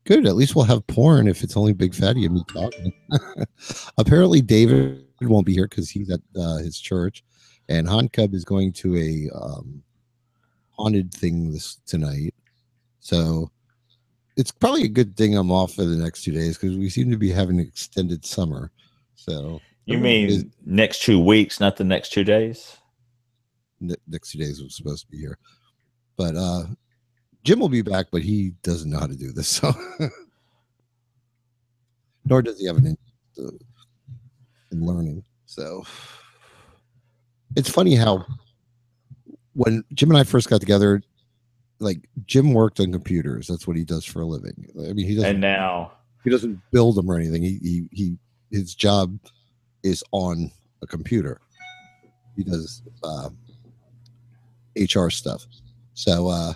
Good. At least we'll have porn if it's only Big Fatty and me talking. Apparently, David won't be here because he's at his church, and Han Cub is going to a haunted thing this tonight. So it's probably a good thing I'm off for the next 2 days because we seem to be having an extended summer. So you mean next 2 weeks, not the next 2 days? Next 2 days I'm supposed to be here, but Jim will be back, but he doesn't know how to do this, so nor does he have an interest in learning. So it's funny how when Jim and I first got together, like Jim worked on computers. That's what he does for a living. I mean, And now he doesn't build them or anything. His job is on a computer. He does HR stuff. So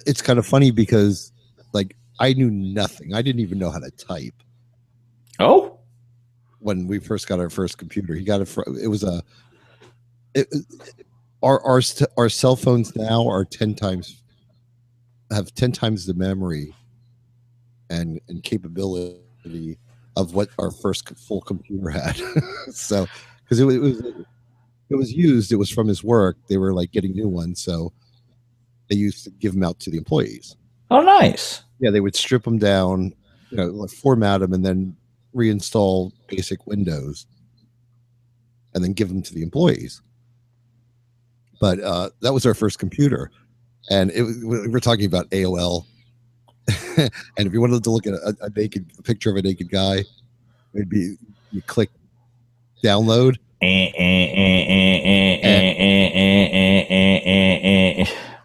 it's kind of funny because like I knew nothing. I didn't even know how to type. Oh, when we first got our first computer, he got it. It was our cell phones now are 10 times the memory and capability of what our first full computer had. So because it was used, it was from his work. They were like getting new ones, so they used to give them out to the employees. Oh, nice. Yeah, they would strip them down, like format them, and then reinstall basic Windows, and then give them to the employees. But that was our first computer, and we're talking about AOL. And if you wanted to look at a picture of a naked guy, it'd be you click download.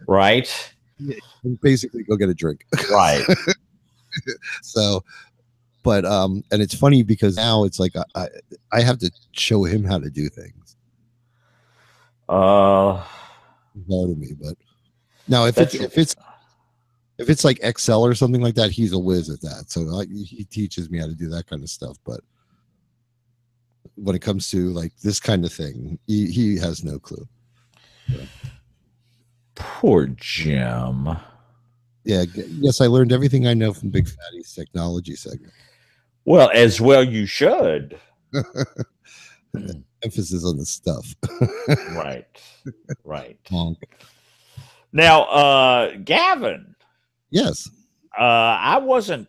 Right. Basically, go get a drink. Right. So, but and it's funny because now it's like I have to show him how to do things. Hard to me, but now if it's like Excel or something like that, he's a whiz at that. So he teaches me how to do that kind of stuff. But when it comes to like this kind of thing, he has no clue. So. Poor Jim. Yeah. Yes, I learned everything I know from Big Fatty's technology segment. Well, as well you should. Emphasis on the stuff. Right. Right. Honk. Now, Gavin. Yes. I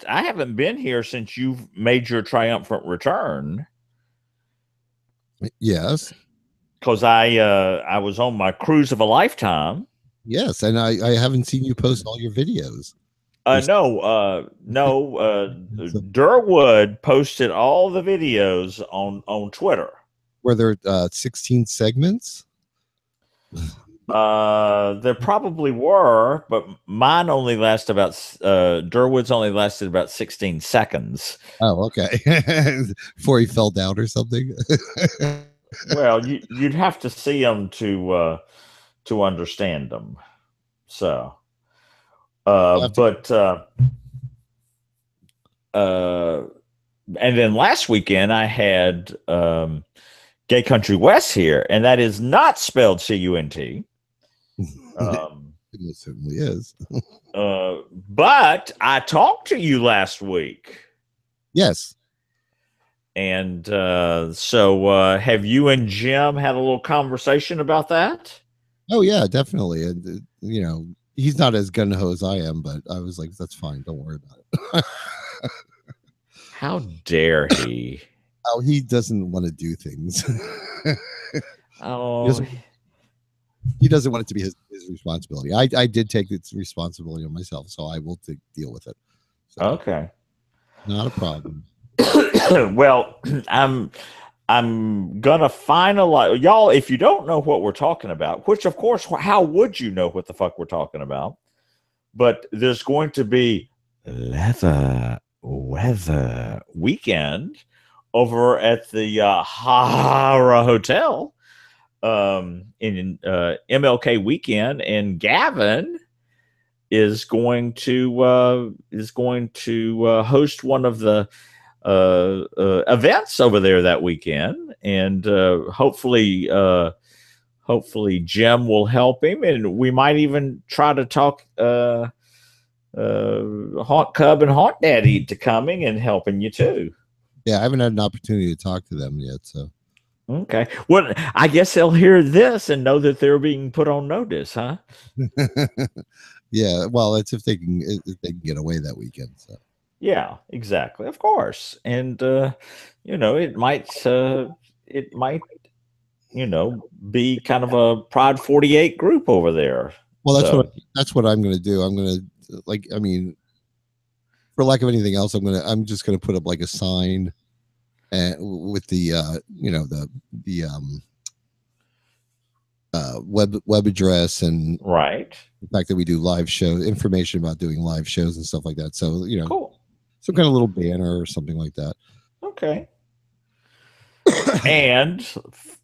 haven't been here since you've made your triumphant return. Yes. Because I was on my cruise of a lifetime. Yes, and I haven't seen you post all your videos. No. Durwood posted all the videos on Twitter. Were there 16 segments? There probably were, but mine only lasted about Durwood's only lasted about 16 seconds. Oh, okay. Before he fell down or something. Well, you'd have to see them to understand them. So, and then last weekend I had Gay Country West here, and that is not spelled C-U-N-T. It certainly is. But I talked to you last week. Yes. And so have you and Jim had a little conversation about that? Oh, yeah, definitely. And, he's not as gun-ho as I am, but I was like, that's fine. Don't worry about it. How dare he? Oh, he doesn't want to do things. Oh, he doesn't want it to be his responsibility. I did take its responsibility on myself, so I will deal with it. So, okay. Not a problem. Well, I'm gonna finalize, y'all. If you don't know what we're talking about, which of course, how would you know what the fuck we're talking about? But there's going to be leather weather weekend over at the Hara Hotel in MLK weekend, and Gavin is going to host one of the events over there that weekend, and hopefully Jim will help him, and we might even try to talk Haunt Cub and Haunt Daddy to coming and helping you too. Yeah, I haven't had an opportunity to talk to them yet. So Okay. Well, I guess they'll hear this and know that they're being put on notice, huh? yeah, well, it's if they can get away that weekend. So Yeah, exactly. Of course. And it might, be kind of a Pride 48 group over there. well, So that's what I'm going to do. I'm going to I mean, for lack of anything else, I'm just going to put up like a sign and with the the web address and right. the fact that we do live shows, information about doing live shows and stuff like that. So Cool. some kind of little banner or something like that. Okay. And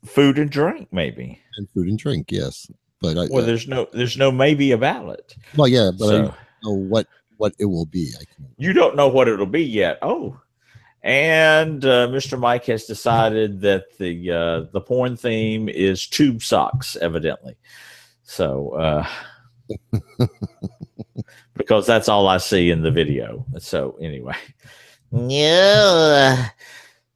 food and drink, maybe. And food and drink, yes. But there's no maybe about it. Well, yeah, but So, I don't know what it will be. You don't know what it'll be yet. Oh, and Mr. Mike has decided that the porn theme is tube socks, evidently. So, because that's all I see in the video. So anyway, yeah.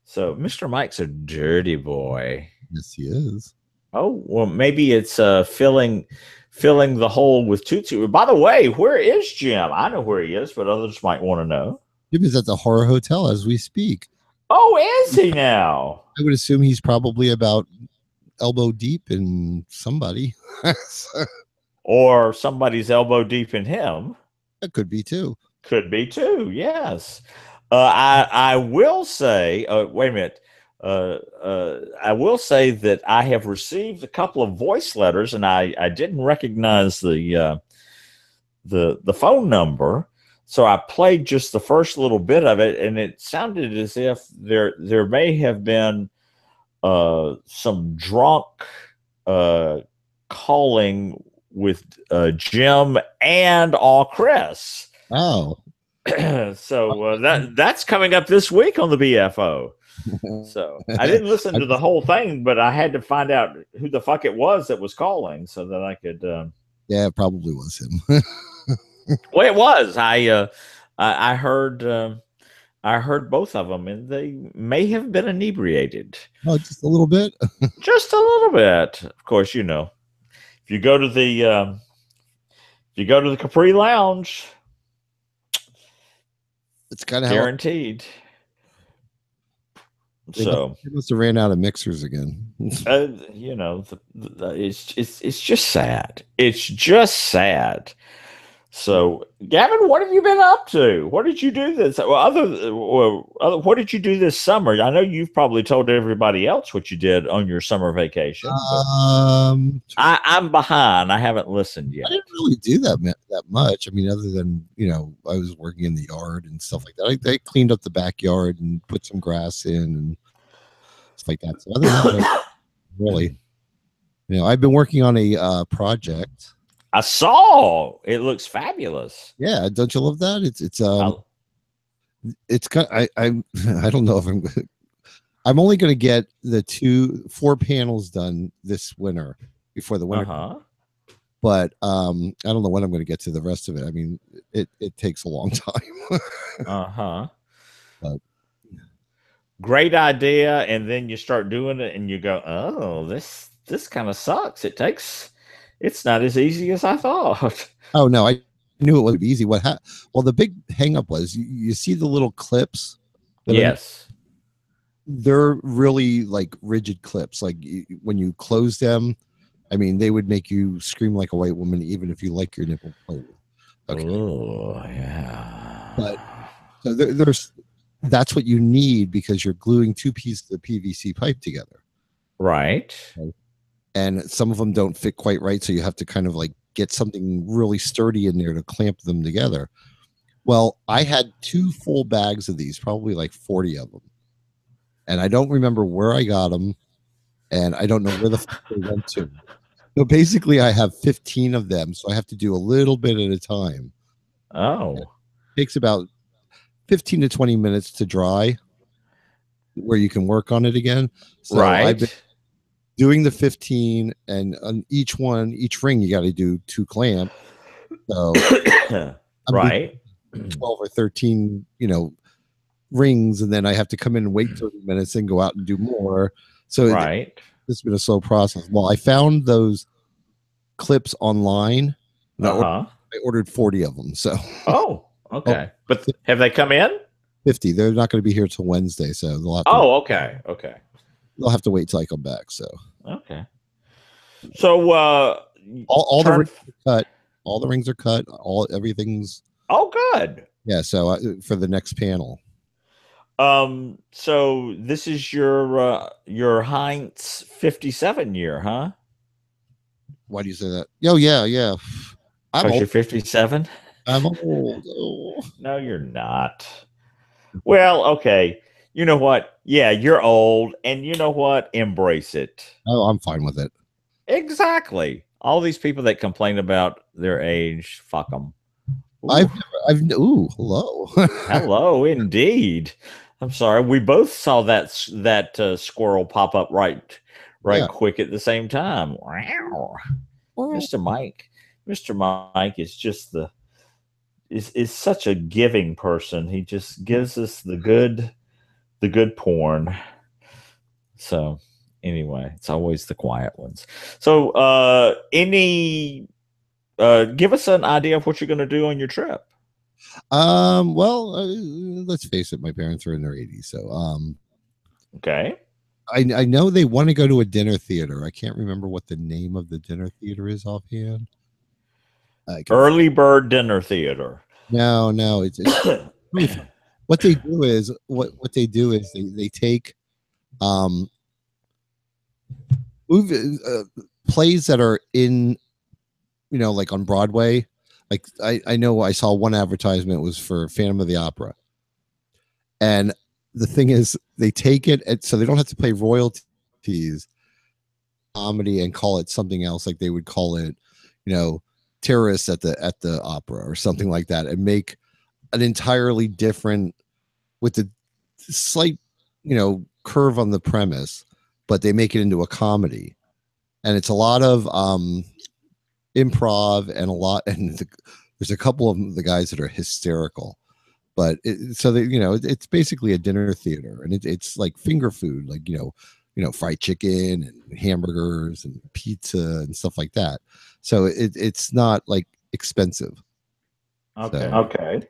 So Mr. Mike's a dirty boy. Yes, he is. Oh, well, maybe it's filling the hole with Tootsie. By the way, where is Jim? I know where he is, but others might want to know. Jim is at the horror hotel as we speak. Oh, is he now? I would assume he's probably about elbow deep in somebody. Or somebody's elbow deep in him. That could be too. Could be too, yes. I will say, wait a minute. I will say that I have received a couple of voice letters, and I didn't recognize the phone number, so I played just the first little bit of it, and it sounded as if there may have been some drunk calling with Jim and Chris. Oh, so that's coming up this week on the BFO. So I didn't listen to the whole thing, but I had to find out who the fuck it was that was calling so that I could. Yeah, it probably was him. Well, it was. I heard both of them, and they may have been inebriated. Oh, just a little bit. Just a little bit. Of course, if you go to the Capri Lounge, it's kind of guaranteed. So they must have ran out of mixers again. It's just sad. It's just sad. So, Gavin, what have you been up to? What did you do this? What did you do this summer? I know you've probably told everybody else what you did on your summer vacation. I'm behind. I haven't listened yet. I didn't really do that much. I mean, other than I was working in the yard and stuff like that. I cleaned up the backyard and put some grass in and stuff like that. So other than that, really, I've been working on a project. I saw it looks fabulous. Yeah, don't you love that? It's kind of, I don't know if I'm only going to get the 4 panels done this winter before the winter. But I don't know when I'm going to get to the rest of it. I mean, it takes a long time. But great idea, and then you start doing it and you go, oh, this kind of sucks. It's not as easy as I thought. Oh no, I knew it would be easy. Well, the big hang up was you see the little clips. Yes. They're really like rigid clips. Like when you close them, I mean, they would make you scream like a white woman, even if you like your nipple played. Okay. Oh yeah. But so that's what you need because you're gluing 2 pieces of PVC pipe together. Right. Okay. And some of them don't fit quite right, so you have to kind of like get something really sturdy in there to clamp them together. Well, I had 2 full bags of these, probably like 40 of them, and I don't remember where I got them, and I don't know where the fuck they went to. So basically, I have 15 of them, so I have to do a little bit at a time. Oh, it takes about 15 to 20 minutes to dry, where you can work on it again. So right. I've been doing the 15, and on each ring you got to do 2 clamp. So I'm doing Right. 12 or 13, rings, and then I have to come in and wait 30 minutes and go out and do more. So Right. it's been a slow process. Well, I found those clips online, and Uh-huh. I ordered 40 of them. So Oh, oh, okay. But have they come in? 50. They're not going to be here till Wednesday, so Oh, okay. Okay. they'll have to wait till I come back. So Okay. So all the turn rings are cut. All the rings are cut. Everything's oh good. yeah. So for the next panel. So this is your Heinz 57 year, huh? Why do you say that? Oh yeah, yeah. I'm Because old. you're 57? I'm old. Oh. No, you're not. Well, okay. You know what? Yeah, you're old, and you know what? Embrace it. Oh, I'm fine with it. Exactly. All these people that complain about their age, fuck them. Ooh, hello. Hello, indeed. I'm sorry. We both saw that squirrel pop up right Yeah. quick at the same time. Wow. Mr. Mike. Mr. Mike is just is such a giving person. He just gives us the good porn. So anyway, it's always the quiet ones. So give us an idea of what you're gonna do on your trip. Well, let's face it, my parents are in their 80s, so Okay. I know they want to go to a dinner theater. I can't remember what the name of the dinner theater is offhand. Early Bird Dinner Theater. No, it's really fun. What they do is they take um movie, plays that are in like on Broadway. Like I know I saw one advertisement was for Phantom of the Opera, and the thing is they take it so they don't have to pay royalties comedy and call it something else, like they would call it terrorists at the opera or something like that, and make an entirely different with the slight curve on the premise, but they make it into a comedy, and it's a lot of improv and there's a couple of the guys that are hysterical, but it's basically a dinner theater, and it's like finger food, like fried chicken and hamburgers and pizza and stuff like that. So it's not like expensive. Okay. So, okay.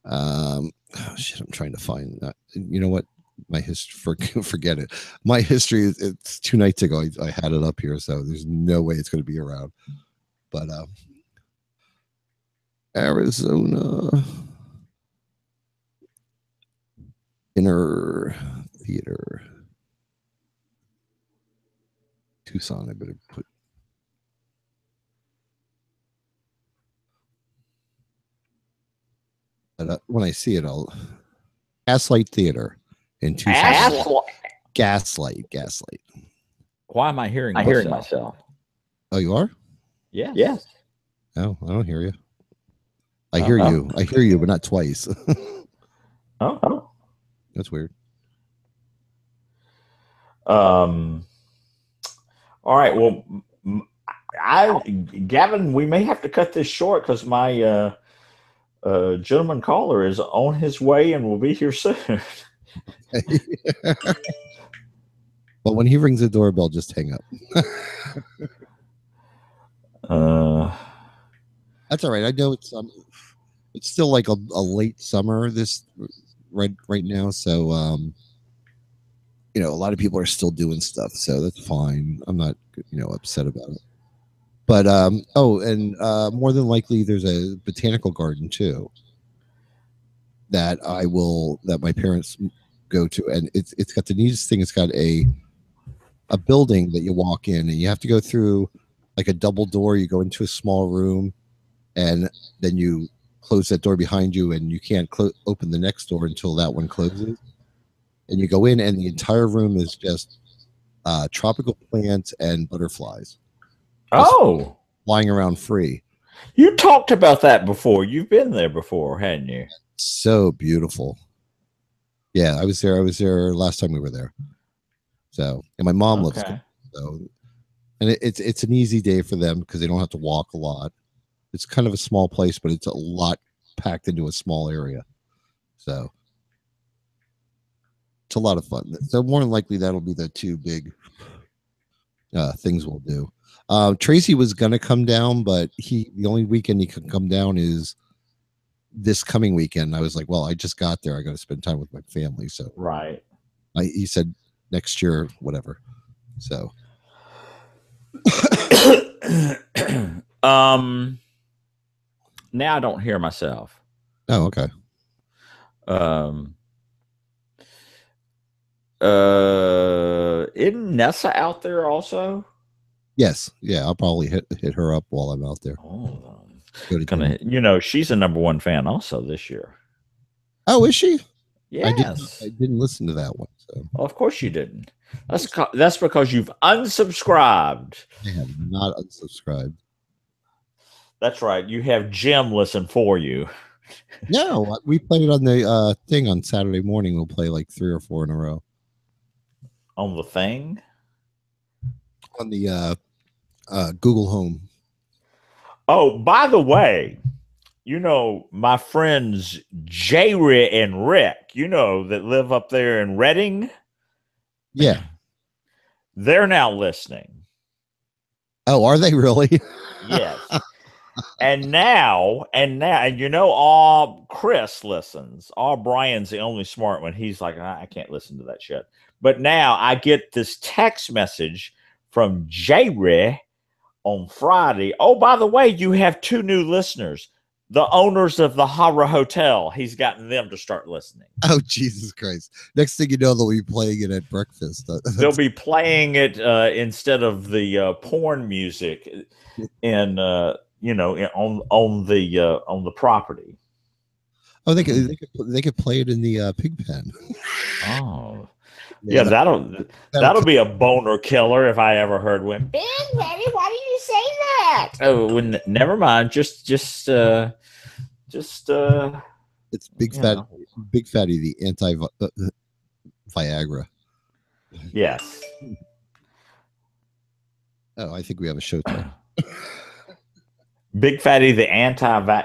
Oh shit, I'm trying to find that. You know what? My history, forget it. My history is it's 2 nights ago. I had it up here, so there's no way it's going to be around. But Arizona Dinner Theater, Tucson. I better put. But when I see it, I'll Gaslight Theater in Tucson. Gaslight. Why am I hearing myself? Oh, you are? Yes. Yes. Oh, I don't hear you. I hear you. I hear you, but not twice. Oh. That's weird. All right. Well, Gavin, we may have to cut this short because my gentleman caller is on his way and will be here soon. Well, when he rings the doorbell, just hang up. That's all right. I know it's still like a late summer this right now, so a lot of people are still doing stuff, so that's fine. I'm not upset about it. But more than likely there's a botanical garden too that my parents go to, and it's got the neatest thing. It's got a building that you walk in, and you have to go through like a double door. You go into a small room, and then you close that door behind you, and you can't open the next door until that one closes. And you go in, and the entire room is just tropical plants and butterflies. Oh, flying around free. You talked about that before. You've been there before, hadn't you? So beautiful. Yeah, I was there last time we were there. So, and my mom lives there. So, and it's an easy day for them because they don't have to walk a lot. It's kind of a small place, but it's a lot packed into a small area. So it's a lot of fun. So more than likely that'll be the two big things we'll do. Tracy was gonna come down, but the only weekend he could come down is this coming weekend. I was like, well, I just got there. I got to spend time with my family. So right. he said next year, whatever. So now I don't hear myself. Oh, okay. Isn't Nessa out there also? Yes. Yeah, I'll probably hit her up while I'm out there. Oh, she's a #1 fan also this year. Oh, is she? Yes. I didn't listen to that one. So. Well, of course you didn't. That's because you've unsubscribed. I have not unsubscribed. That's right. You have Jim listen for you. No, we played it on the thing on Saturday morning. We'll play like 3 or 4 in a row. On the thing? On the Google Home. Oh, by the way, my friends Jerry and Rick, that live up there in Reading. Yeah. They're now listening. Oh, are they really? Yes. And now, all Chris listens. All Brian's the only smart one. He's like, I can't listen to that shit. But now I get this text message from Jerry on Friday. Oh, by the way, you have 2 new listeners. The owners of the Horror Hotel. He's gotten them to start listening. Oh, Jesus Christ. Next thing you know, they'll be playing it at breakfast. They'll be playing it instead of the porn music and on the property. Oh, they could play it in the pig pen. Oh. Yeah, that'll be a boner killer if I ever heard one. Ben, Daddy, why did you say that? Oh, never mind. Just it's Big Fatty, the anti Viagra. Yes. Oh, I think we have a show time. Big Fatty, the anti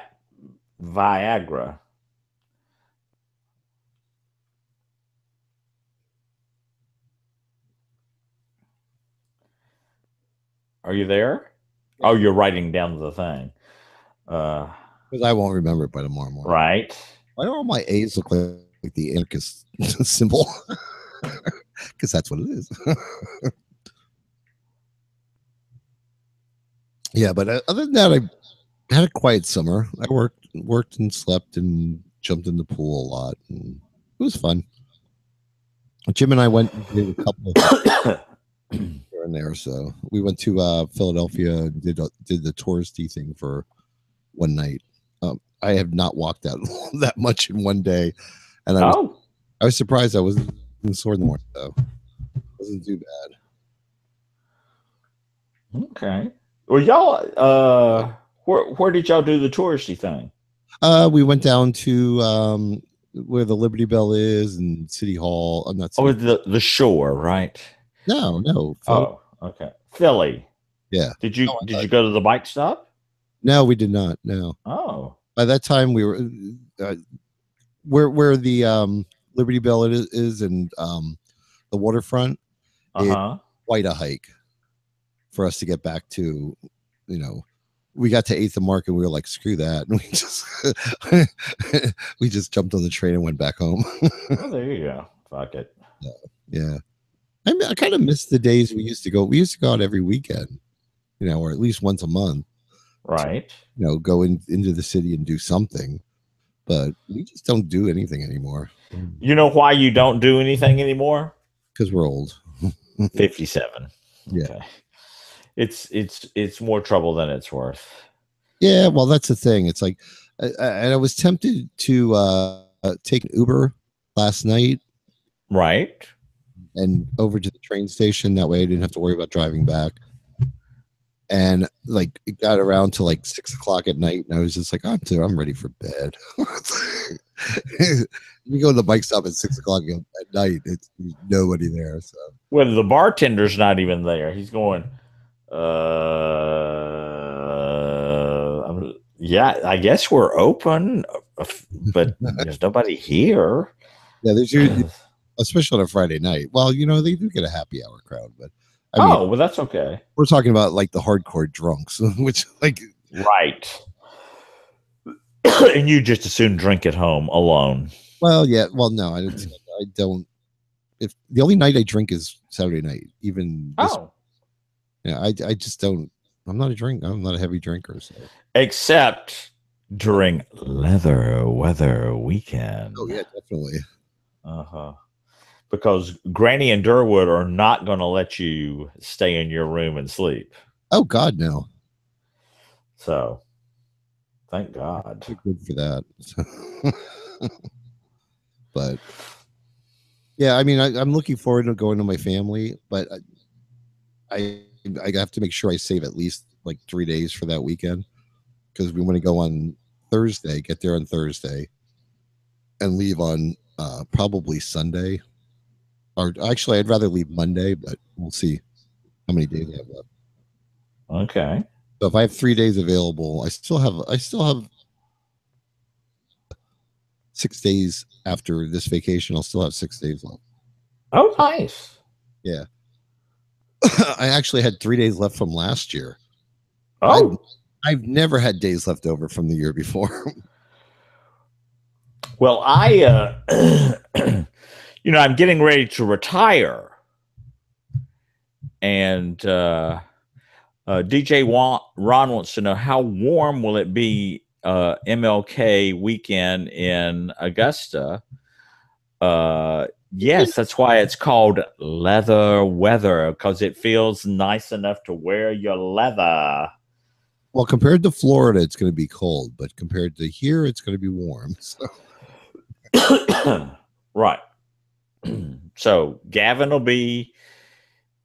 Viagra. Are you there? Oh, you're writing down the thing. Because I won't remember it by tomorrow morning. Right. Why don't all my A's look like the anarchist symbol? Because that's what it is. Yeah, but other than that, I had a quiet summer. I worked and slept and jumped in the pool a lot, and it was fun. Jim and I went and did a couple of here and there. So we went to Philadelphia and did the touristy thing for one night. I have not walked out that much in one day, and I was surprised I wasn't sore in the morning. So it wasn't too bad. Okay. Well, y'all, where did y'all do the touristy thing? We went down to where the Liberty Bell is and City Hall. I'm not. The shore, right? No. Oh, okay. Philly. Yeah. Did you go to the bike stop? No, we did not. No. Oh. By that time, we were where the Liberty Bell is and the waterfront. Quite a hike for us to get back to. We got to 8th and Mark and we were like, screw that, and we just jumped on the train and went back home. Oh, there you go. Fuck it. Yeah. I kind of miss the days we used to go. We used to go out every weekend, or at least once a month. Right. Go into the city and do something, but we just don't do anything anymore. You know why you don't do anything anymore? Because we're old. 57. Yeah. Okay. It's more trouble than it's worth. Yeah, well, that's the thing. It's like, I was tempted to take an Uber last night. Right. And over to the train station. That way I didn't have to worry about driving back. And like it got around to like 6 o'clock at night, and I was just like, I'm ready for bed. You go to the bike stop at 6 o'clock at night, there's nobody there. So well, the bartender's not even there. He's going, yeah, I guess we're open. but there's nobody here. Yeah, there's usually, especially on a Friday night. Well, they do get a happy hour crowd, but I mean, Oh, well, that's okay. we're talking about like the hardcore drunks, which like Right. And you just as soon drink at home alone. well, yeah, well, no, I don't. If the only night I drink is Saturday night, even this, Oh. yeah, I just don't. I'm not a drink. I'm not a heavy drinker. So. Except during leather weather weekend. Oh yeah, definitely. Uh-huh. Because Granny and Durwood are not going to let you stay in your room and sleep. Oh God, no. So, thank God. You're good for that. But yeah, I mean, I'm looking forward to going to my family, but I have to make sure I save at least like 3 days for that weekend because we want to go on Thursday, get there on Thursday, and leave on probably Sunday. Or actually, I'd rather leave Monday, but we'll see how many days I have left. Okay. So if I have 3 days available, I still have 6 days after this vacation. I'll still have 6 days left. Oh, nice. Yeah. I actually had 3 days left from last year. Oh, I've never had days left over from the year before. well, I'm getting ready to retire. And DJ Ron wants to know how warm will it be MLK weekend in Augusta? Yes, that's why it's called leather weather, because it feels nice enough to wear your leather. Well, compared to Florida, it's going to be cold, but compared to here, it's going to be warm. So. Right. So Gavin will be.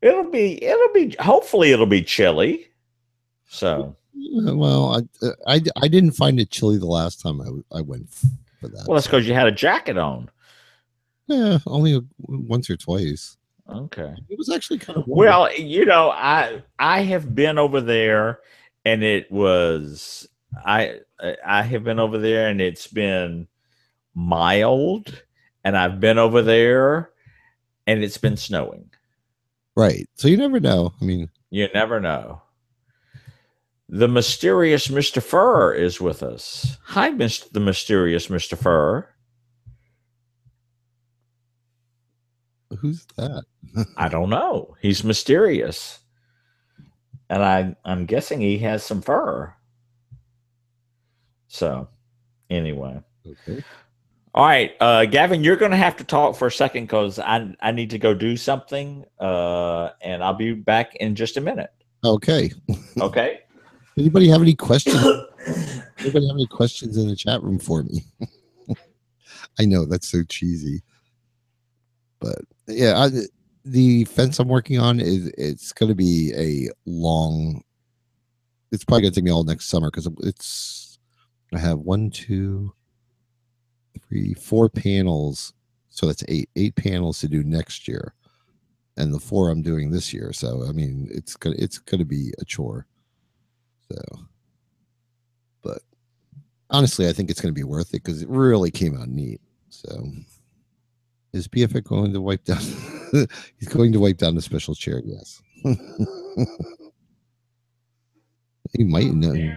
Hopefully it'll be chilly. So. Well, I didn't find it chilly the last time I went for that. Well, that's because you had a jacket on. Yeah, only once or twice. Okay. It was actually kind of warm. Well, I have been over there, and I have been over there, and it's been mild, and I've been over there, and it's been snowing. Right. So you never know. I mean, you never know. The mysterious Mr. Fur is with us. Hi, the mysterious Mr. Fur. Who's that? I don't know. He's mysterious. And I'm guessing he has some fur. So, anyway. Okay. All right, Gavin, you're going to have to talk for a second because I need to go do something, and I'll be back in just a minute. Okay. Okay. Anybody have any questions? Anybody have any questions in the chat room for me? I know that's so cheesy, but yeah, the fence I'm working on it's going to be a long. It's probably going to take me all next summer because I have 1, 2, 3, 4 panels, so that's eight panels to do next year, and the 4 I'm doing this year. So I mean, it's gonna be a chore. So, but honestly, I think it's gonna be worth it because it really came out neat. So, is PFIC going to wipe down? He's going to wipe down the special chair. Yes. He might know.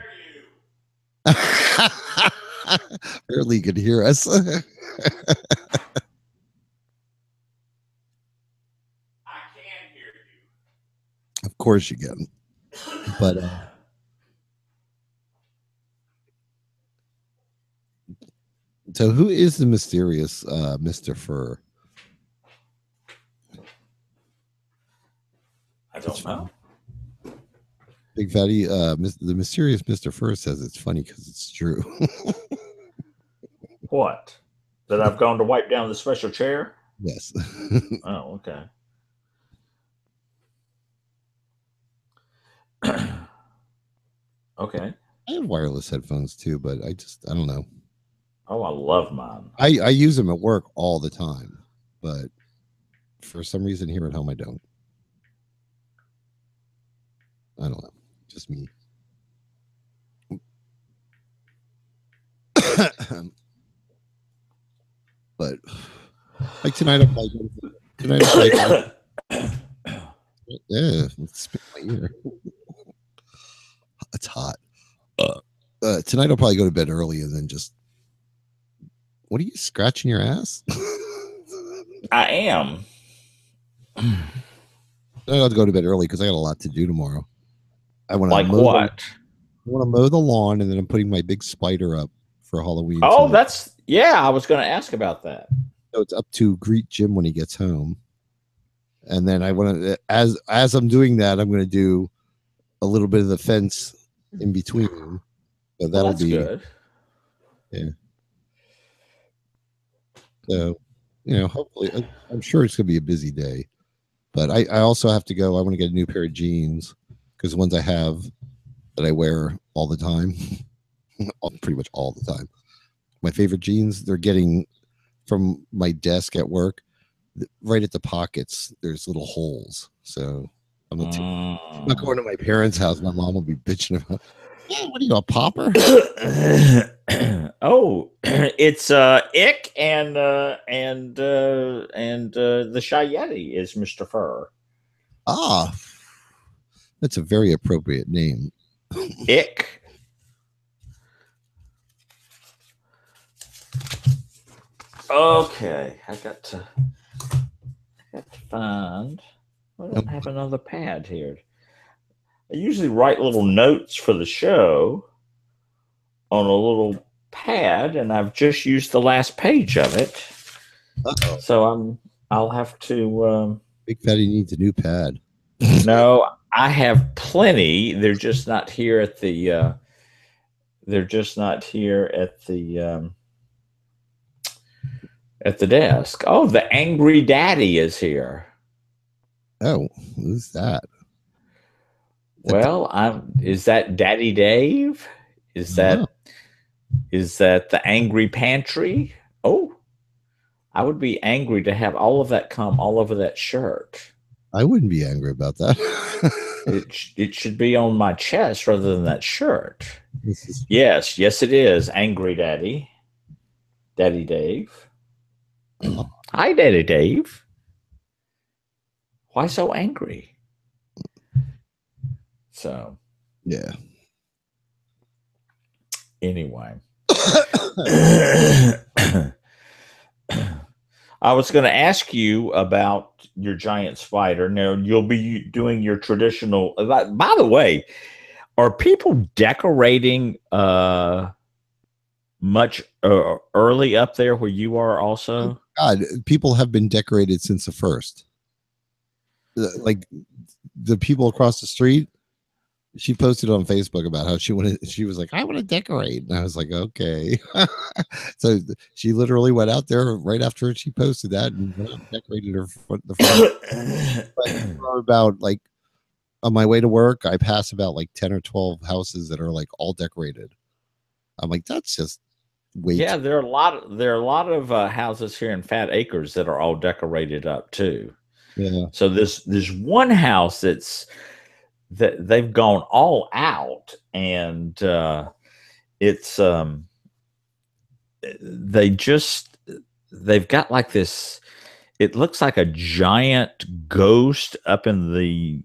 Barely could hear us. I can hear you. Of course you can. But so who is the mysterious Mr. Fur? I don't know. Big Fatty, the mysterious Mr. Fur says it's funny because it's true. What? That I've gone to wipe down the special chair? Yes. Oh, okay. Okay. I have wireless headphones too, but I don't know. Oh, I love mine. I use them at work all the time, but for some reason here at home I don't. I don't know. Just me. But like tonight, I'm like tonight. I'm like, yeah, spit my ear. It's hot. Tonight, I'll probably go to bed early and then just. What are you scratching your ass? I am. I have to go to bed early because I got a lot to do tomorrow. I want to Like what? mow the lawn, and then I'm putting my big spider up for Halloween. Oh, that's I was going to ask about that. So it's up to greet Jim when he gets home, and then I want to as I'm doing that, I'm going to do a little bit of the fence in between. So that'll be good. Yeah. So, hopefully, I'm sure it's going to be a busy day. But I also have to go. I want to get a new pair of jeans because the ones I have that I wear all the time, pretty much all the time. My favorite jeans, they're getting from my desk at work, right at the pockets, there's little holes. So I'm not going to my parents' house. My mom will be bitching about, what are you, a pauper? Oh, it's Ick and the Shy Yeti is Mr. Fur. Ah, that's a very appropriate name. Ick. Okay, I got to find. I don't have another pad here. I usually write little notes for the show on a little pad, and I've just used the last page of it. Uh-oh. So I'll have to. Big Fatty needs a new pad. No, I have plenty. They're just not here at the. They're just not here at the. At the desk. Oh, the Angry Daddy is here. Oh, who's that? Well, is that Daddy Dave? Is that the Angry Pantry? Oh, I would be angry to have all of that come all over that shirt. I wouldn't be angry about that. it should be on my chest rather than that shirt. Yes, it is. Angry Daddy. Daddy Dave. Hi, Daddy Dave. Why so angry? So, yeah. Anyway. I was going to ask you about your giant spider. Now, you'll be doing your traditional. By the way, are people decorating much early up there where you are also? God, people have been decorated since the first. Like the people across the street, she posted on Facebook about how she was like, I want to decorate. And I was like, okay. So she literally went out there right after she posted that and decorated the front. But about like on my way to work, I pass about like 10 or 12 houses that are like all decorated. I'm like, that's just way too. There are a lot of houses here in Fat Acres that are all decorated up too. Yeah. So there's one house that they've gone all out, and it's they've got like this. It looks like a giant ghost up in the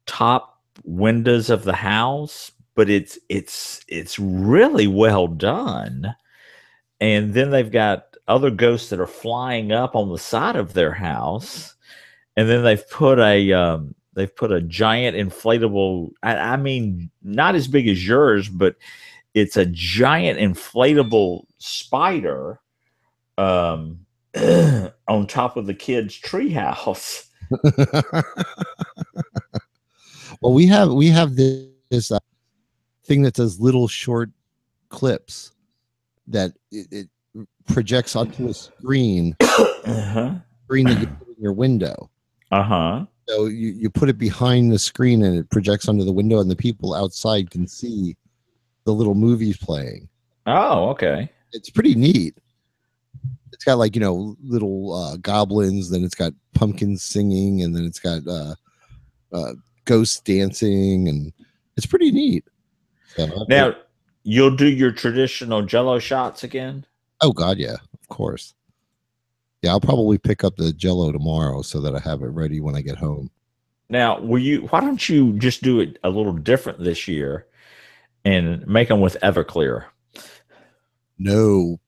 top windows of the house, but it's really well done. And then they've got other ghosts that are flying up on the side of their house, and then they've put a giant inflatable. I mean, not as big as yours, but it's a giant inflatable spider on top of the kids' treehouse. Well, we have this thing that does little short clips that it projects onto a screen, screen that you put in your window. So you put it behind the screen and it projects onto the window, and the people outside can see the little movies playing. Oh, okay. It's pretty neat. It's got like, little goblins, then it's got pumpkins singing, and then it's got ghosts dancing, and it's pretty neat. So, now, you'll do your traditional Jello shots again? Oh God, yeah, of of course. Yeah, I'll probably pick up the Jello tomorrow so that I have it ready when I get home. Now, why don't you just do it a little different this year and make them with Everclear? No.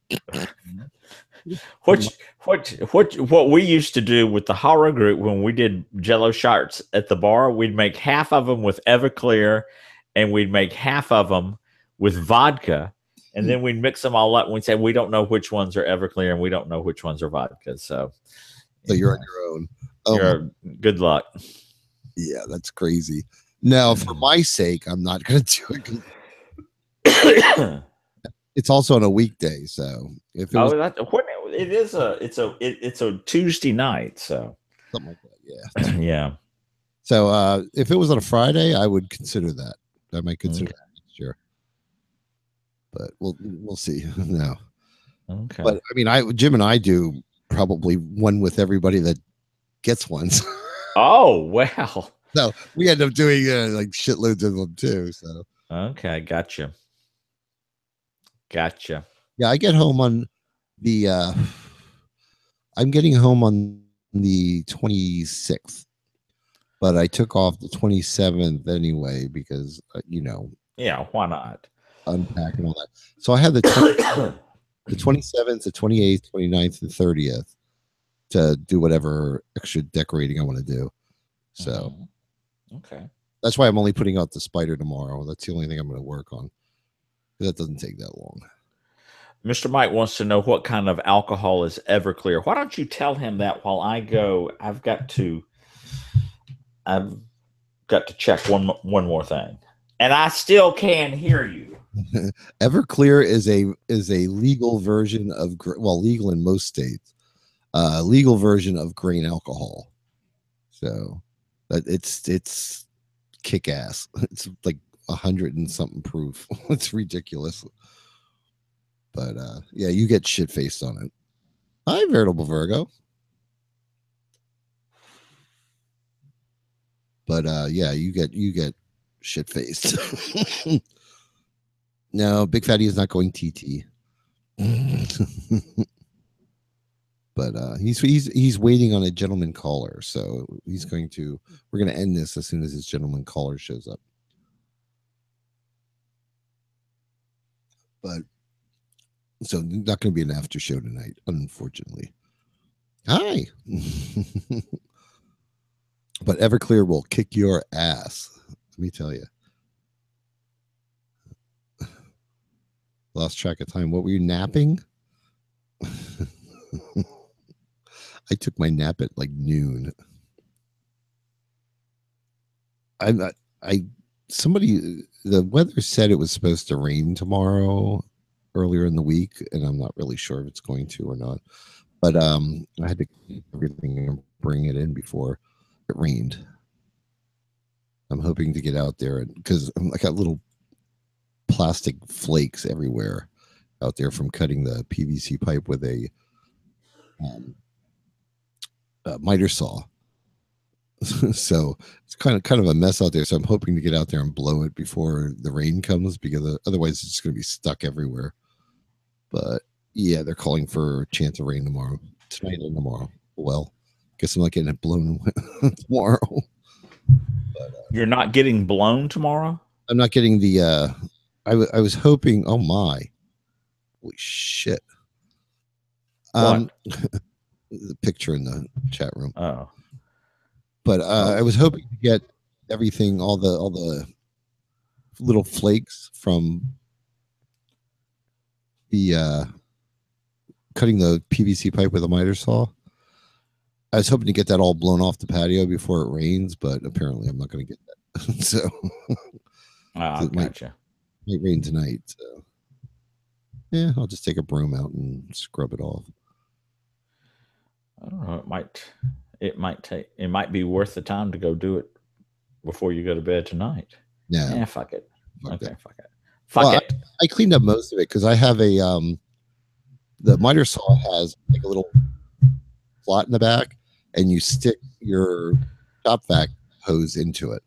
What we used to do with the horror group when we did Jello shots at the bar, we'd make half of them with Everclear, and we'd make half of them with vodka, and then we'd mix them all up. And we'd say we don't know which ones are Everclear and we don't know which ones are vodka. So you're on your own. Oh, good luck. Yeah, that's crazy. Now, for my sake, I'm not going to do it. It's also on a weekday, so if it was it's a Tuesday night, so something like that, yeah. Yeah. So if it was on a Friday, I would consider that. I might consider that next year, but we'll see. No, Okay. But I mean, Jim and I do probably one with everybody that gets ones. Oh wow! So we end up doing like shitloads of them too. So okay, gotcha. Yeah, I get home on the. I'm getting home on the 26th, but I took off the 27th anyway because Yeah, why not? Unpack and all that. So I had the 27th, the 28th, 29th, and 30th to do whatever extra decorating I want to do. So okay, that's why I'm only putting out the spider tomorrow. That's the only thing I'm going to work on. That doesn't take that long. Mr. Mike wants to know what kind of alcohol is Everclear. Why don't you tell him that while I go? I've got to check one more thing, and I still can't hear you. Everclear is a legal version of legal in most states, legal version of grain alcohol. So it's kick ass. It's like 100 and something proof. It's ridiculous. But yeah, you get shit faced on it. Hi, Veritable Virgo. But yeah, you get shit faced. No, Big Fatty is not going TT. But he's waiting on a gentleman caller, so we're gonna end this as soon as his gentleman caller shows up. But so not gonna be an after show tonight, unfortunately. Hi. But Everclear will kick your ass. Let me tell you. Lost track of time. What were you napping? I took my nap at like noon. The weather said it was supposed to rain tomorrow earlier in the week, and I'm not really sure if it's going to or not. But I had to keep everything and bring it in before it rained. I'm hoping to get out there because I got little plastic flakes everywhere out there from cutting the PVC pipe with a miter saw. So it's kind of a mess out there. So I'm hoping to get out there and blow it before the rain comes, because otherwise it's just going to be stuck everywhere. But yeah, they're calling for a chance of rain tonight and tomorrow. Well, guess I'm not getting it blown tomorrow. But, you're not getting blown tomorrow? I'm not getting the. I was hoping. Oh my! Holy shit! What? The picture in the chat room. Oh. But I was hoping to get everything, all the little flakes from the cutting the PVC pipe with a miter saw. I was hoping to get that all blown off the patio before it rains, but apparently I'm not going to get that. So it gotcha. Might rain tonight. So yeah, I'll just take a broom out and scrub it off. I don't know. It might be worth the time to go do it before you go to bed tonight. Yeah. Fuck it. Fuck it. I cleaned up most of it because I have the miter saw has like a little slot in the back, and you stick your shop vac hose into it,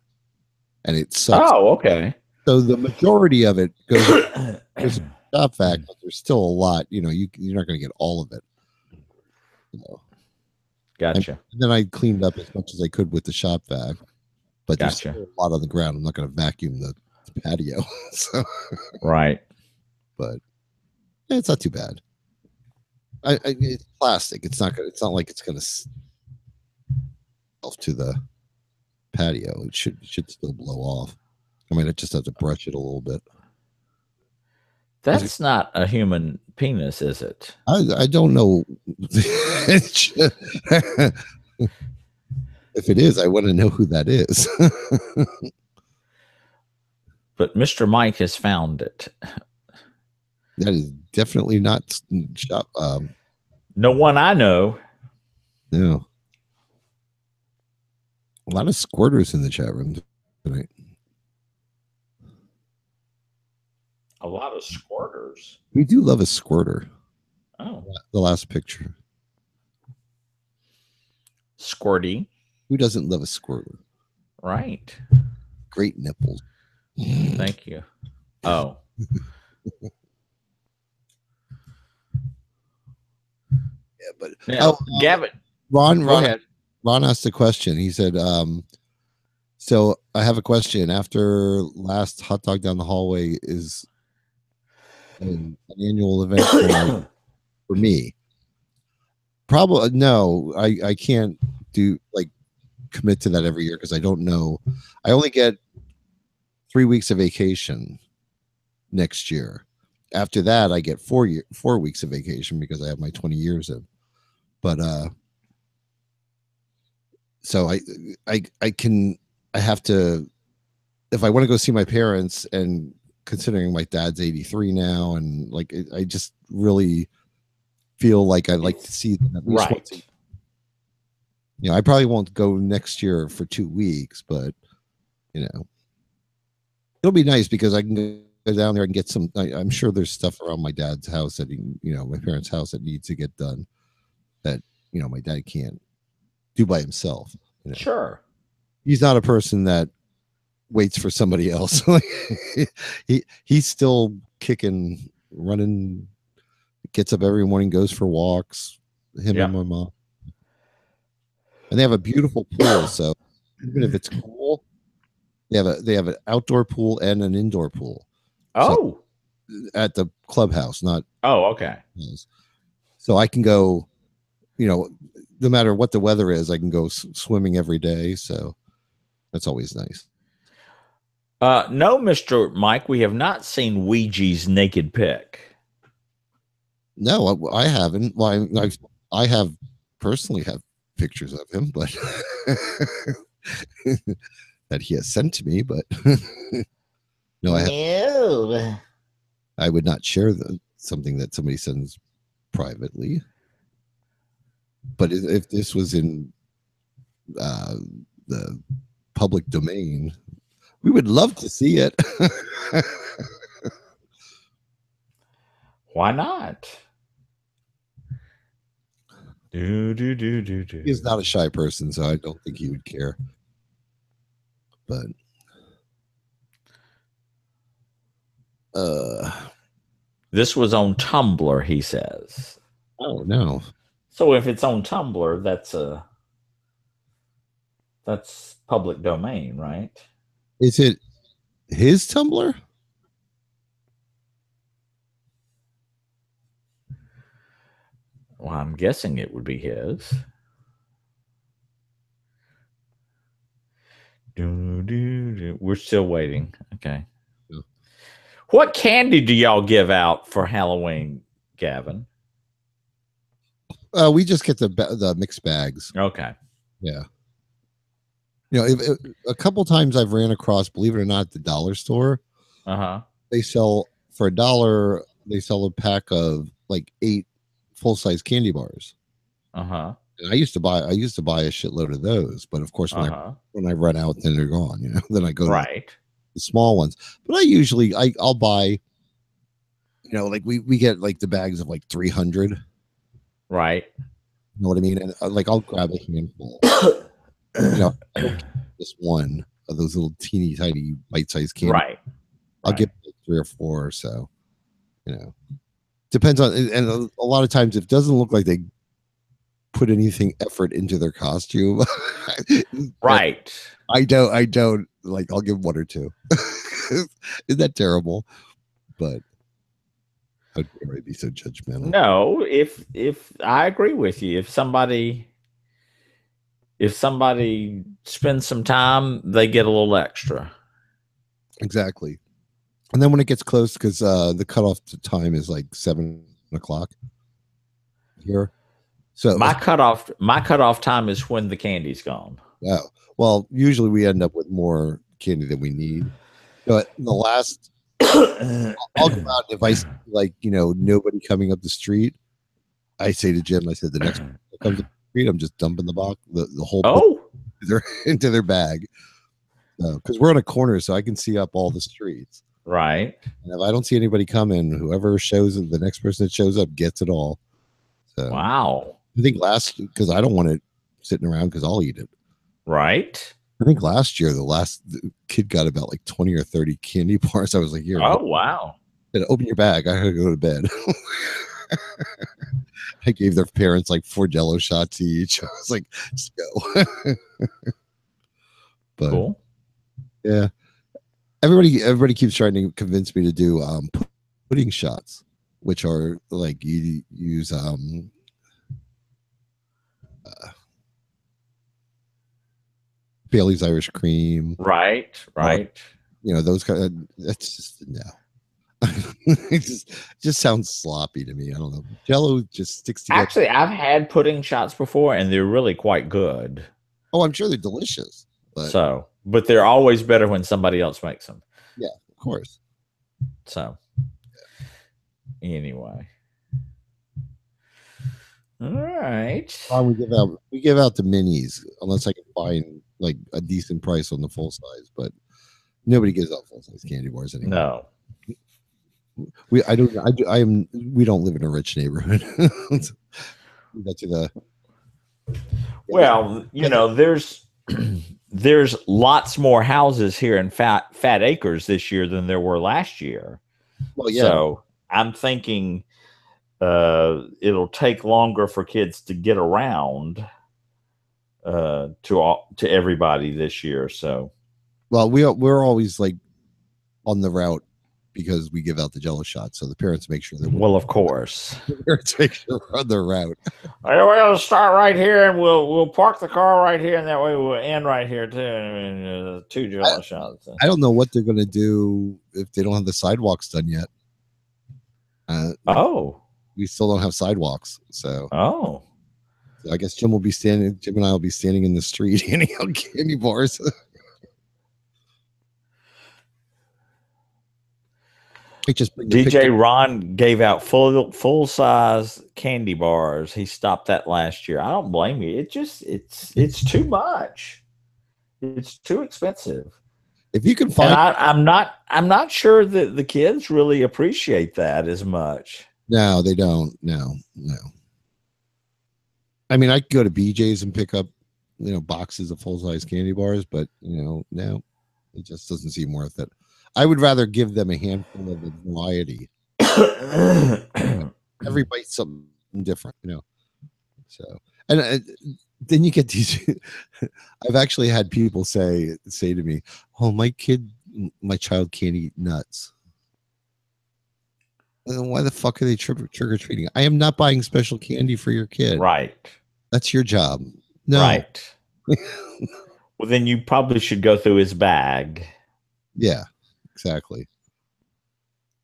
and it sucks. Oh, okay. So the majority of it goes shop vac, but there's still a lot. You're not going to get all of it. Gotcha. And then I cleaned up as much as I could with the shop vac, but there's Gotcha. still a lot on the ground. I'm not going to vacuum the patio. So, Right. but it's not too bad. It's plastic. It's not like it's going to off to the patio. It should still blow off. I mean, I just have to brush it a little bit. That's not a human penis, is it? I don't know. If it is, I want to know who that is. But Mr. Mike has found it. That is definitely not shop. No one I know. No. A lot of squirters in the chat room tonight. A lot of squirters. We do love a squirter. Oh. The last picture. Squirty. Who doesn't love a squirter? Right. Great nipples. Thank you. Oh. Yeah, but now, Gavin. Ron asked a question. He said, so I have a question. After last hot dog down the hallway is an annual event for me. Probably no, I can't do commit to that every year because I don't know. I only get 3 weeks of vacation next year. After that, I get 4 weeks of vacation because I have my 20 years in. But so I have to, if I want to go see my parents, and considering my dad's 83 now, and I just really feel like I'd like to see them at least once. I probably won't go next year for 2 weeks, but it'll be nice because I can go down there and get some. I'm sure there's stuff around my dad's house that my parents' house that needs to get done that my dad can't do by himself. Sure, he's not a person that waits for somebody else. He's still kicking, running, gets up every morning, goes for walks. Him and my mom, and they have a beautiful pool. So even if it's cool, they have an outdoor pool and an indoor pool. Oh, so, at the clubhouse, not. Oh, okay. So I can go, no matter what the weather is, I can go swimming every day. So that's always nice. No, Mr. Mike, we have not seen Ouija's naked pic. No, I haven't. Well, I have personally have pictures of him, but that he has sent to me. But no, I would not share something that somebody sends privately. But if this was in the public domain, we would love to see it. Why not? He's not a shy person, so I don't think he would care. But this was on Tumblr, he says. Oh no. So if it's on Tumblr, that's public domain, right? Is it his Tumblr? Well, I'm guessing it would be his. We're still waiting. Okay. Yeah. What candy do y'all give out for Halloween, Gavin? We just get the mixed bags. Okay. Yeah. A couple times I've ran across, believe it or not, the dollar store. They sell for $1. They sell a pack of 8 full-size candy bars. And I used to buy a shitload of those, but of course when I run out, then they're gone. Then I go to the small ones. But I'll buy. We get the bags of 300. Right. You know what I mean? And I'll grab a handful. Just one of those little teeny tiny bite-sized candy. Right. I'll get 3 or 4 or so. You know, depends on, and a lot of times if it doesn't look like they put anything effort into their costume, Right. I don't like. I'll give one or two. Isn't that terrible? But how dare I be so judgmental? No, if I agree with you, if somebody spends some time, they get a little extra. Exactly. And then when it gets close, because the cutoff time is like 7 o'clock here. So My cutoff time is when the candy's gone. yeah. Well, usually we end up with more candy than we need. But in the last, I'll go out if I see, like, nobody coming up the street. I say to Jim, I said, the next one that comes up the street, I'm just dumping the box, the whole book Oh, into their bag. Because we're on a corner, so I can see up all the streets. right. And if I don't see anybody coming, whoever shows it, the next person that shows up gets it all. So Wow. I think because I don't want it sitting around because I'll eat it. Right. I think last year the kid got about like 20 or 30 candy bars. I was like, here, Oh, wow. open your bag. I gotta go to bed. I gave their parents like 4 Jello shots each. I was like, let's go. But Cool. yeah, everybody keeps trying to convince me to do pudding shots, which are like you use Bailey's Irish cream, Right. Right. those kind of. That's just no. It just sounds sloppy to me. I don't know. Jello just sticks together. Actually, I've had pudding shots before, and they're really quite good. Oh, I'm sure they're delicious. But But they're always better when somebody else makes them. yeah, of course. So, anyway. All right. We give out the minis unless I can find like a decent price on the full size, but nobody gives out full size candy bars anymore. No. We don't live in a rich neighborhood. That's the Well, there's lots more houses here in Fat Acres this year than there were last year. Well, yeah. So I'm thinking it'll take longer for kids to get around to everybody this year. So, well, we're always like on the route because we give out the Jello shots, so the parents make sure that. Well, of course, the parents make sure we're on the route. We'll start right here, and we'll park the car right here, and that way we'll end right here too. I mean, 2 Jello shots. I don't know what they're going to do if they don't have the sidewalks done yet. We still don't have sidewalks, so. So I guess Jim and I will be standing in the street handing out candy bars. DJ Ron gave out full size candy bars. He stopped that last year. I don't blame you. It's too much. It's too expensive. If you can find, I'm not sure that the kids really appreciate that as much. No, they don't. No. I mean, I could go to BJ's and pick up, boxes of full size candy bars, but no, it just doesn't seem worth it. I would rather give them a handful of a variety. Every bite's something different, So, and then you get these. I've actually had people say to me, "Oh, my child can't eat nuts." Why the fuck are they trick or treating? I am not buying special candy for your kid. Right. That's your job. No. Right. Well, then you probably should go through his bag. Yeah, exactly.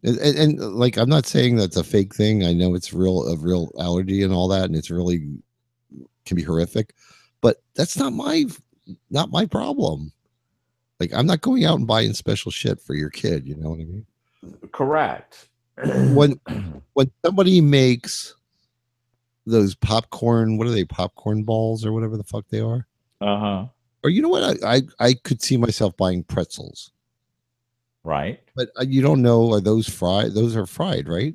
And like, I'm not saying that's a fake thing. I know it's a real allergy and all that, and it's really can be horrific, but that's not my problem. Like, I'm not going out and buying special shit for your kid. You know what I mean? Correct. When somebody makes those popcorn, what are they, popcorn balls or whatever the fuck they are? Or you know what? I could see myself buying pretzels. Right. But you don't know, are those fried? Those are fried, right?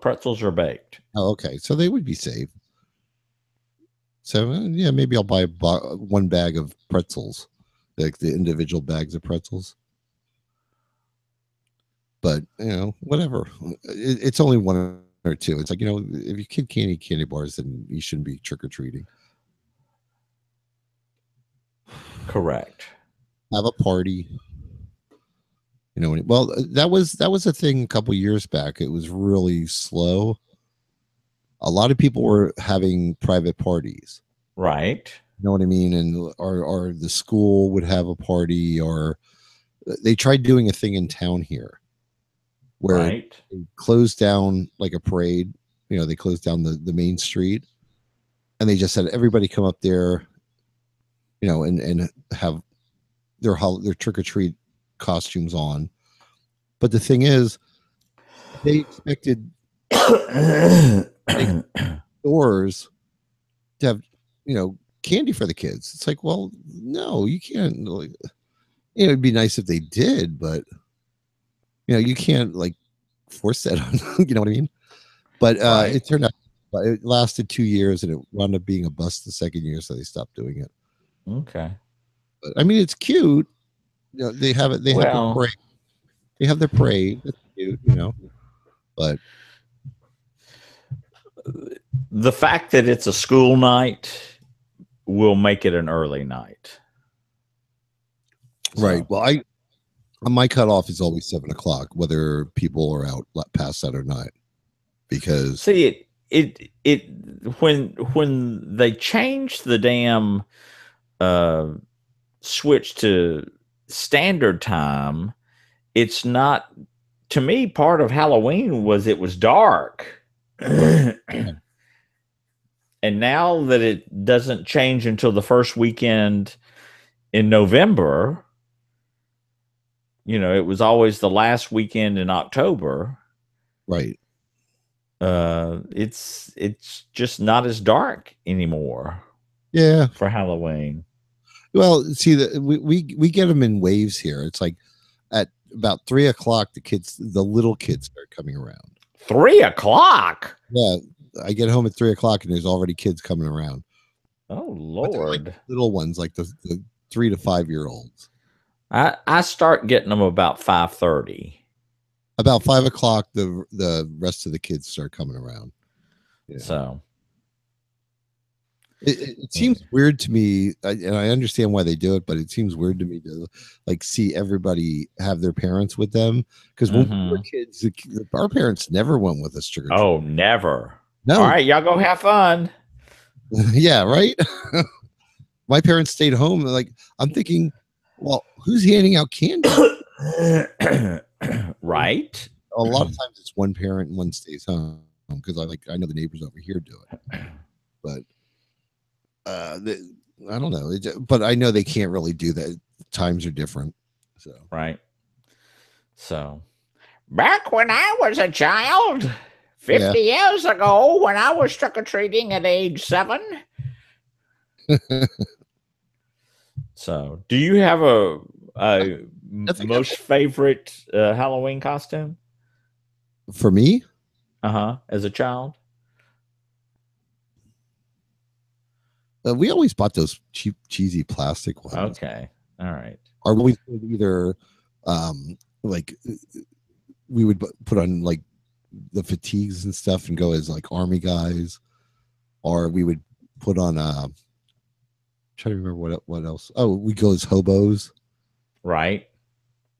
Pretzels are baked. Oh, okay. So they would be safe. So yeah, maybe I'll buy one bag of pretzels, like the individual bags of pretzels. But whatever. It's only one or two. It's like if your kid can't eat candy bars, then you shouldn't be trick or treating. Correct. Have a party. Well, that was a thing a couple years back. It was really slow. A lot of people were having private parties. Right. You know what I mean? And or the school would have a party, or they tried doing a thing in town here where Right. they closed down like a parade. They closed down the main street, and they just said everybody come up there, and have their trick or treat costumes on. But the thing is, they expected stores to have candy for the kids. It's like, well, no, you can't. Like, it'd be nice if they did, but you can't like force that on. You know what I mean? But Right. it turned out, it lasted 2 years, and it wound up being a bust the second year, so they stopped doing it. Okay. But I mean, it's cute. They have it. They have their Well, parade. They have their parade. That's cute. But the fact that it's a school night will make it an early night. right. Well, my cutoff is always 7 o'clock, whether people are out past that or not. Because see it when they changed the damn switch to standard time, it's not, to me, part of Halloween was it was dark. And now that it doesn't change until the first weekend in November, it was always the last weekend in October. right. It's just not as dark anymore. Yeah. For Halloween. Well, see, we get them in waves here. It's like at about 3 o'clock, the little kids start coming around. 3 o'clock. Yeah, I get home at 3 o'clock, and there's already kids coming around. Oh Lord! Like little ones, like the 3 to 5 year olds. I start getting them about 5:30. About 5 o'clock, the rest of the kids start coming around. Yeah. So it seems weird to me, and I understand why they do it, but it seems weird to me to like see everybody have their parents with them, because when we were kids, our parents never went with us trick or treat. Oh, never. No. All right, y'all go have fun. Yeah, right. My parents stayed home. Like, I'm thinking, well, who's handing out candy? Right. A lot of times it's one parent and one stays home, because I know the neighbors over here do it, but I don't know. But I know they can't really do that. Times are different. So right. So back when I was a child, 50 years ago, when I was trick or treating at age 7. So, do you have a most favorite Halloween costume? For me? As a child? We always bought those cheap, cheesy plastic ones. Okay. All right. Or we would either, like, we would put on, like, the fatigues and stuff and go as, like, army guys. Or we would put on, trying to remember what else. Oh, we go as hobos. Right.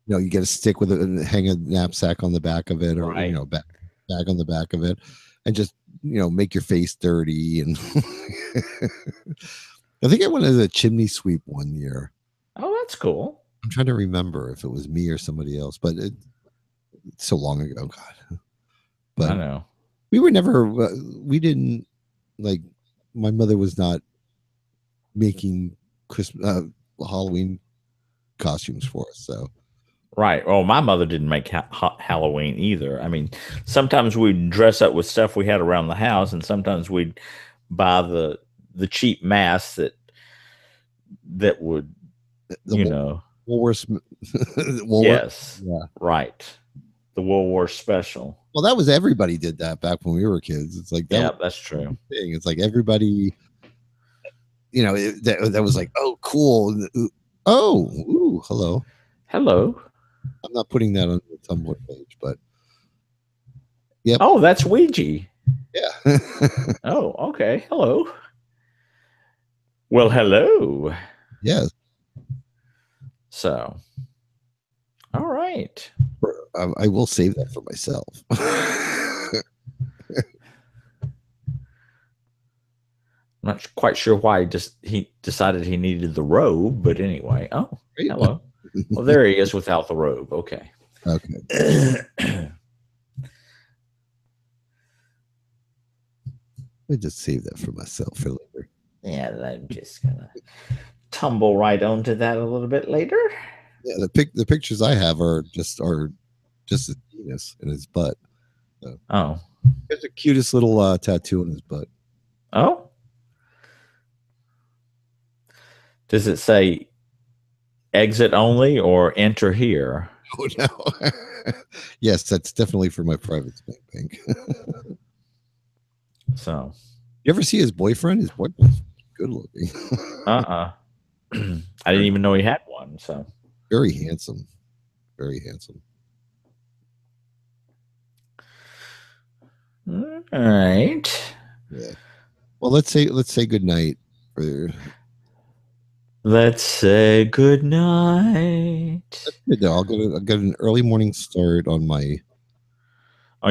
You get a stick with it and hang a knapsack on the back of it, or, right. Bag on the back of it, and just, make your face dirty. And I think I went as a chimney sweep one year. Oh, that's cool. I'm trying to remember if it was me or somebody else, but it's so long ago. God. But I know. We were never, we didn't, like, my mother was not making Christmas, Halloween costumes for us. So. Right. Well, my mother didn't make Halloween either. I mean, sometimes we'd dress up with stuff we had around the house, and sometimes we'd buy the cheap masks that would, Woolworths. Yes. Yeah. Right. The World War special. Well, that was, everybody did that back when we were kids. It's like that. Yeah, that's true. Thing. It's like everybody, that was like, oh, cool. Oh, ooh, hello. Hello. I'm not putting that on the Tumblr page, but yep. Oh, that's Ouija. Yeah. Oh, okay. Hello. Well, hello. Yes. So, all right. I will save that for myself. I'm not quite sure why he decided he needed the robe, but anyway. Oh, hello. Well, there he is without the robe. Okay. Okay. I just save that for myself for later. Yeah, I'm just gonna tumble right onto that a little bit later. Yeah, the pictures I have are just his penis and his butt. So. Oh, it's the cutest little tattoo on his butt. Oh, does it say exit only or enter here? Oh no. Yes, that's definitely for my private bank. So, you ever see his boyfriend? His boyfriend's good looking. I didn't even know he had one. So, very handsome, very handsome. All right. Yeah. Well, let's say good night. Let's say good night. I'll get an early morning start on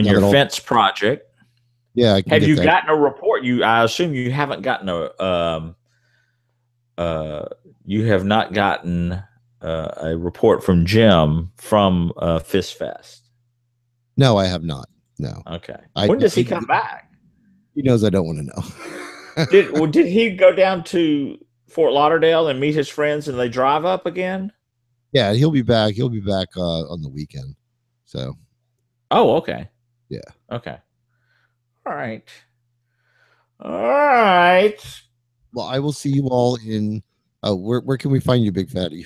your fence project. Yeah, I can. Have you gotten a report? I assume you haven't gotten you have not gotten a report from Jim from Fist Fest. No, I have not. No. Okay. When does he come back? He knows I don't want to know. Did he go down to Fort Lauderdale and meet his friends and they drive up again? Yeah, he'll be back. He'll be back on the weekend. So. Oh, okay. Yeah. Okay. All right. All right. Well, I will see you all in. Where can we find you, Big Fatty?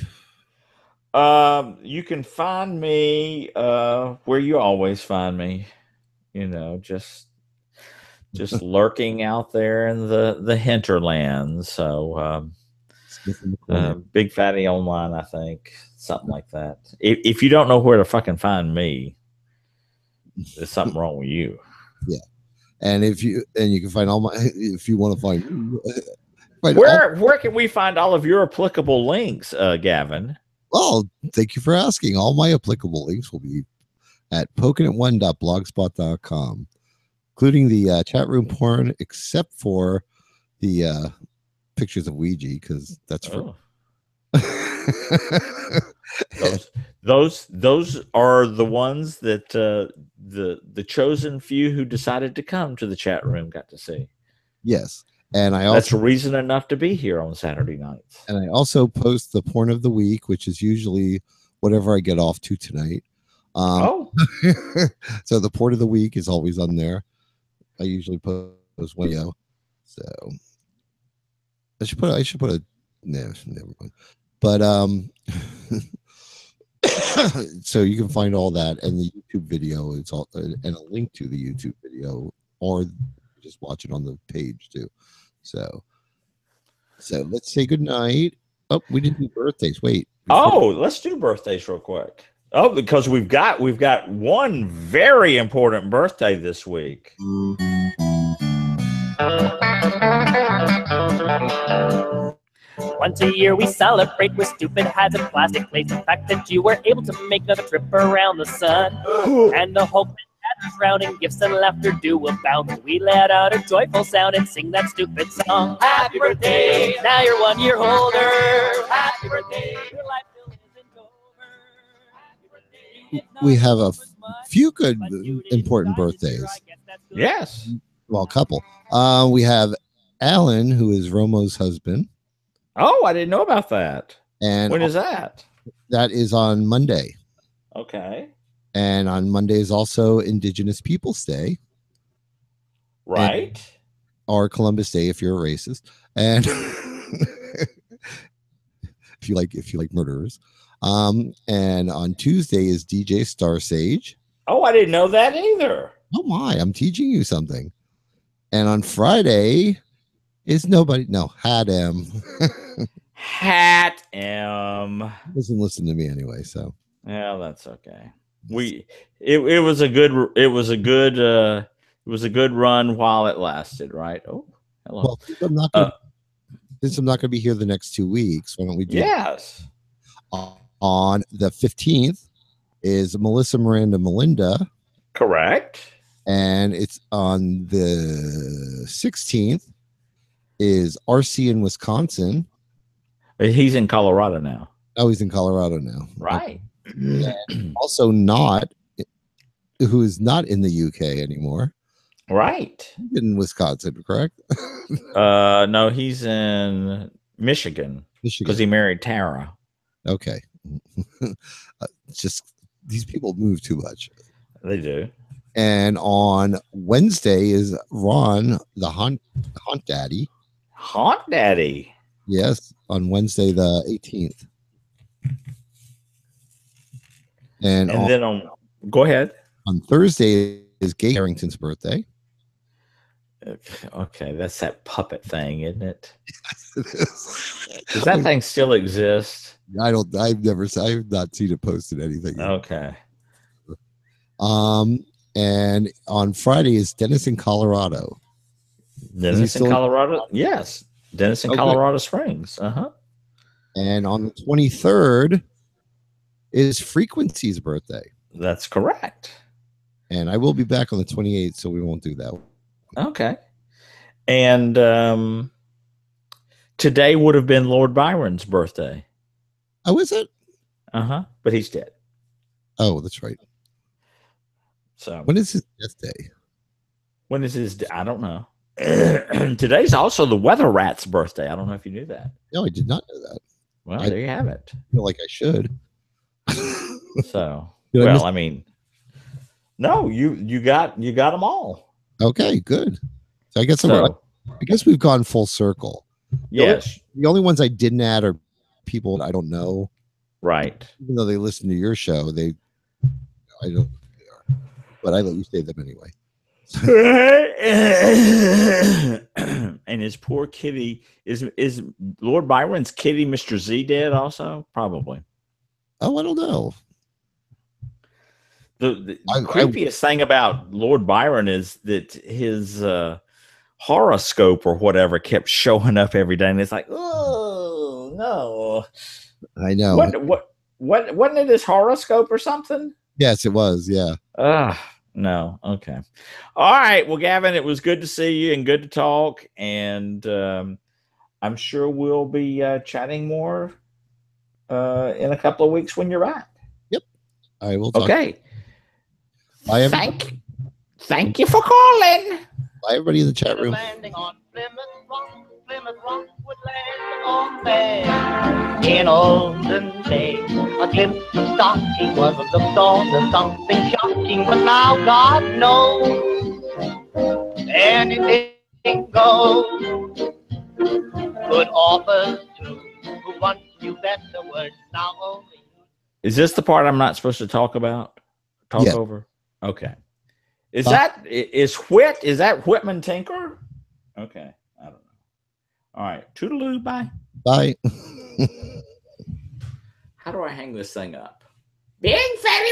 You can find me where you always find me. You know, just lurking out there in the hinterlands. So, Big Fatty Online, I think, something like that. If you don't know where to fucking find me, there's something wrong with you. Yeah, and you can find all my. If you want to find where can we find all of your applicable links, Gavin? Well, thank you for asking. All my applicable links will be at pokinit1.blogspot.com, including the chat room porn, except for the pictures of Ouija, because that's for. those are the ones that the chosen few who decided to come to the chat room got to see. Yes. And that's reason enough to be here on Saturday nights. And I also post the porn of the week, which is usually whatever I get off to tonight. So the porn of the week is always on there. I usually post one video. So I should put a no, never mind. But so you can find all that and the YouTube video. It's all and a link to the YouTube video, or just watch it on the page too. So let's say good night. Oh, we didn't do birthdays. Wait. Let's do birthdays real quick. Oh, because we've got one very important birthday this week. Once a year we celebrate with stupid hats and plastic plates. The fact that you were able to make another trip around the sun, and the hope that gathers round and gifts and laughter do abound. We let out a joyful sound and sing that stupid song. Happy birthday! Now you're 1 year older. Happy birthday! Your life still isn't over. Happy birthday! We have a few good important birthdays. Yes. Well, a couple. We have Alan, who is Romo's husband. Oh, I didn't know about that. And when is that? That is on Monday. Okay. And on Monday is also Indigenous Peoples Day. Right. Or Columbus Day if you're a racist. And if you like murderers. And on Tuesday is DJ Star Sage. Oh, I didn't know that either. Oh my, I'm teaching you something. And on Friday is Hat M. Hat M. Doesn't listen to me anyway, so Yeah, that's okay. It was a good run while it lasted, right? Oh, hello. Well, since I'm not gonna be here the next 2 weeks, why don't we do yes. on the 15th is Melissa Miranda Melinda, Correct. and it's on the 16th is RC in Wisconsin. He's in Colorado now. Oh, he's in Colorado now. Right. Also not who is not in the UK anymore. Right. In Wisconsin, correct? No, he's in Michigan because he married Tara. Okay. Just these people move too much. They do. And on Wednesday is Ron, the Haunt Daddy. Haunt Daddy. Yes, on Wednesday the 18th. And then go ahead. On Thursday is Gay Harrington's birthday. Okay, that's that puppet thing, isn't it? Does that thing still exist? I've not seen it posted anything. Okay. And on Friday is Dennis in Colorado. Dennis in Colorado? Yes. Dennis in Colorado Springs. Uh-huh. And on the 23rd is Frequency's birthday. That's correct. And I will be back on the 28th, so we won't do that. Okay. And today would have been Lord Byron's birthday. Oh, is it? Uh-huh. But he's dead. Oh, that's right. So when is his death day? When is his? I don't know. Today's also the Weather Rat's birthday. I don't know if you knew that. No, I did not know that. Well, there you have it. I feel like I should. So, well, I mean, no, you got them all. Okay, good. So I guess we've gone full circle. Yes. The only ones I didn't add are people I don't know. Right. Even though they listen to your show, I don't know who they are. But I let you say them anyway. And his poor kitty is Lord Byron's kitty, Mr. Z, dead also? Probably. Oh, I don't know. The creepiest thing about Lord Byron is that his horoscope or whatever kept showing up every day, and it's like, oh no. I know. What wasn't it his horoscope or something? Yes, it was. Yeah. No. Okay. All right. Well, Gavin, it was good to see you and good to talk. And I'm sure we'll be chatting more in a couple of weeks when you're back. Yep. I will talk. Okay. Bye, thank you for calling. Bye, everybody in the chat room. Plymouth Rock would land on there. In olden days, a glimpse of stocking was looked on as something shocking, but now God knows anything goes. Good authors too, who once knew better words, now only. Is this the part I'm not supposed to talk about? Over? Okay. Is that Whitman Tinker? Okay. I don't know. All right. Toodaloo. Bye. Bye. How do I hang this thing up? Big fatty